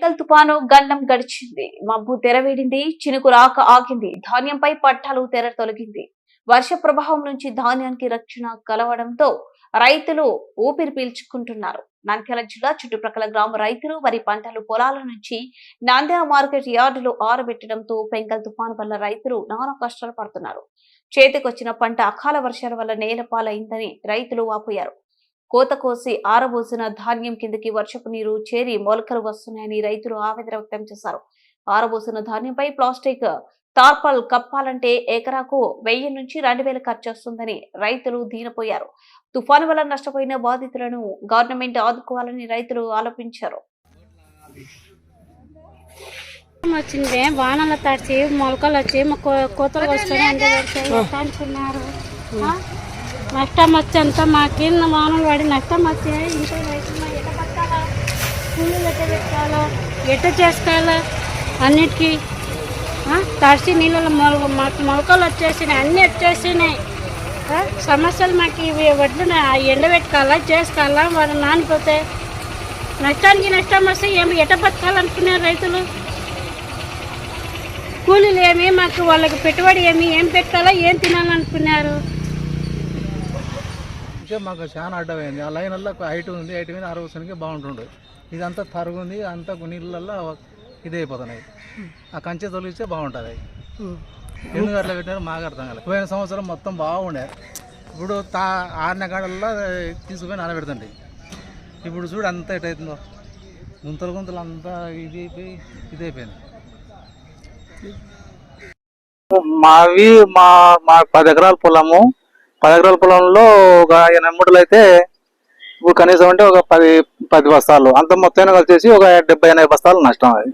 పెంకల్ తుపాను గండం గడిచింది. మబ్బు తెరవేడింది, చినుకు రాక ఆగింది. ధాన్యంపై పట్టాలు తెర తొలగింది. వర్ష ప్రభావం నుంచి ధాన్యానికి రక్షణ కలవడంతో రైతులు ఊపిరి పీల్చుకుంటున్నారు. నంద్యాల జిల్లా చుట్టుప్రక్కల గ్రామ రైతులు వరి పంటలు పొలాల నుంచి నంద్యాల మార్కెట్ యార్డులో ఆరబెట్టడంతో పెంకల్ తుఫాను వల్ల రైతులు నానా కష్టాలు పడుతున్నారు. చేతికొచ్చిన పంట అకాల వర్షాల వల్ల నేలపాలైందని రైతులు వాపోయారు. కోత కోసి ఆరబోసిన ధాన్యం కిందకి వర్షపు నీరు చేరి మొలకలు వస్తున్నాయని రైతులు ఆవేదన వ్యక్తం చేశారు. ఆరబోసిన ధాన్యంపై ప్లాస్టిక్ టార్పల్ కప్పాలంటే ఎకరాకు 1000 నుంచి 2000 ఖర్చు వస్తుందని రైతులు దీనపోయారు. తుఫాను వల్ల నష్టపోయిన బాధితులను గవర్నమెంట్ ఆదుకోవాలని రైతులు ఆలోచించారు. వచ్చింది వానలు తడిచి మొలకలు వచ్చి కోతలు వస్తున్నాయి అంటున్నారు. నష్టం వచ్చేంత మా కింద వానలు పడి నష్టం వచ్చాయి. ఇంట్లో రైతులు ఎట్ట పట్టాలా, కూలీలు ఎట్ట పెట్టాలో, ఎట్ట చేసుకోవాలో అన్నిటికీ తడిచి నీళ్ళలో మొలకలు వచ్చేసినాయి, అన్నీ వచ్చేసినాయి. సమస్యలు మాకు ఇవి వడ్లు ఎండబెట్టుకోవాలా, చేసుకోవాలా, వాళ్ళు నానిపోతే నష్టానికి నష్టం వస్తే ఏమి ఎట్ట బతకాలనుకున్నారు రైతులు. కూలీలు ఏమి మాకు వాళ్ళకి పెట్టుబడి ఏం పెట్టాలో ఏం తినాలనుకున్నారు. మాకు చాలా అడ్డమైంది. ఆ లైన్ వల్ల హైట్ ఉంది, హైట్ మీద 60 బాగుంటుండే. ఇదంతా తరుగుంది, అంతా నీళ్ళల్లో ఇది అయిపోతున్నాయి. ఆ కంచె తొలగిస్తే బాగుంటుంది. ఎందుకు అట్లా పెట్టినారు మాకు అర్థం కాలేదు. పోయిన సంవత్సరం మొత్తం బాగుండే. ఇప్పుడు 6 గంటల్లో తీసుకుపోయి నానబెడుతుంది. ఇప్పుడు చూడు అంత ఎటవుతుందో, గుంతలు అంతా ఇది అయిపోయింది. మావి మా 10 ఎకరాల పొలము. 10 ఎకరాల పొలంలో ఒక 8 మూటలు అయితే ఇప్పుడు కనీసం అంటే ఒక 10 బస్తాలు, అంత మొత్తం కలిసేసి ఒక 70-80 బస్తాలు నష్టం. అది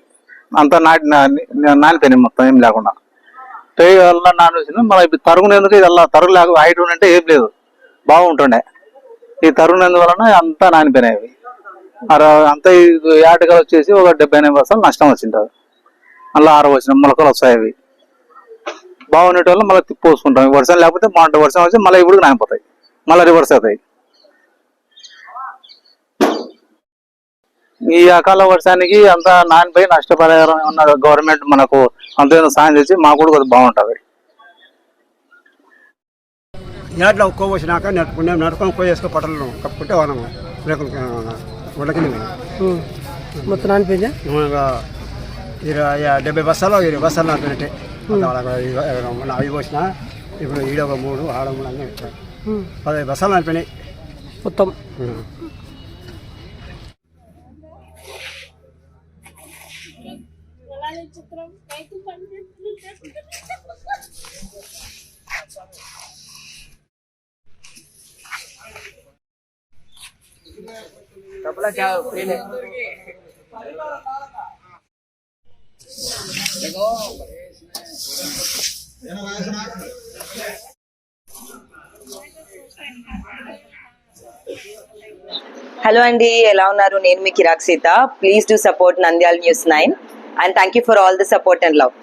అంతా నానిపోయినాయి మొత్తం, ఏం లేకుండా పేయ వల్ల నానేసింది. మళ్ళీ తరుగునేందుకు ఇది అలా తరుగు లేక హైట్ ఉంటే ఏం లేదు, బాగుంటుండే. ఈ తరుగునేందువలన అంతా నానిపోయినాయి. అంతా ఏటగా వచ్చేసి ఒక 70-80 బస్తాలు నష్టం వచ్చింటుంది. మళ్ళీ ఆరవచ్చిన మొలకలు వస్తాయి. అవి బాగుండే వల్ల మళ్ళీ తిప్పోసుకుంటాం. వర్షం లేకపోతే బాగుంటుంది. వర్షం వచ్చి మళ్ళీ ఇప్పుడు నానిపోతాయి, మళ్ళీ రివర్స్ అవుతాయి. ఈ అకాల వర్షానికి అంతా నానిపోయి నష్టపరిహారం ఉన్న గవర్నమెంట్ మనకు అంత సాయం చేసి మాకు కూడా కొద్దిగా బాగుంటుంది. యాడ్లో కోసినాక నడుకొని కోసేసుకో పట్టలు కప్పుకుంటే మనం ఉడకింది మొత్తం నానిపోయిందా. 70 బస్తాలు 20 బస్తాలు నాటినట్టే. అవి పోసిన ఇప్పుడు ఈడ ఒక 3 ఆడ 3 అన్నీ 15 బస్తాలు నాటిపోయినాయి మొత్తం. హలో అండి, ఎలా ఉన్నారు? నేను మీ Kirak Seetha. Please do support Nandyala News 9 and thank you for all the support and love.